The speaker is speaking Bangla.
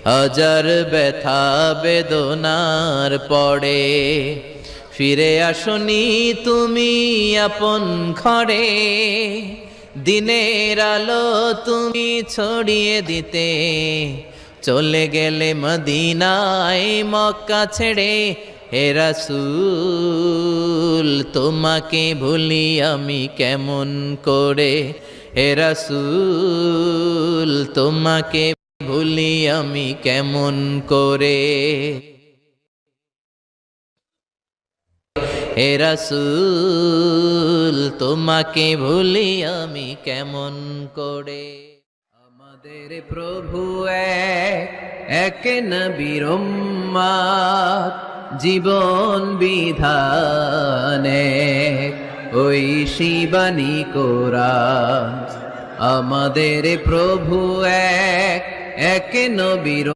হাজার ব্যথা বেদনার পরে ফিরে আসনি তুমি আপন ঘরে, দিনের আলো তুমি ছড়িয়ে দিতে চলে গেলে মদিনায় মক্কা ছেড়ে। হে রাসূল তোমাকে ভুলি আমি কেমন করে, হে রাসূল তোমাকে ভুলি আমি কেমন করে, হে রাসূল তোমাকে ভুলি আমি কেমন করে। আমাদের প্রভু এক নবীর উম্মত, জীবন বিধানে ওই শিবানী কোরআন। আমাদের প্রভু এক নবীর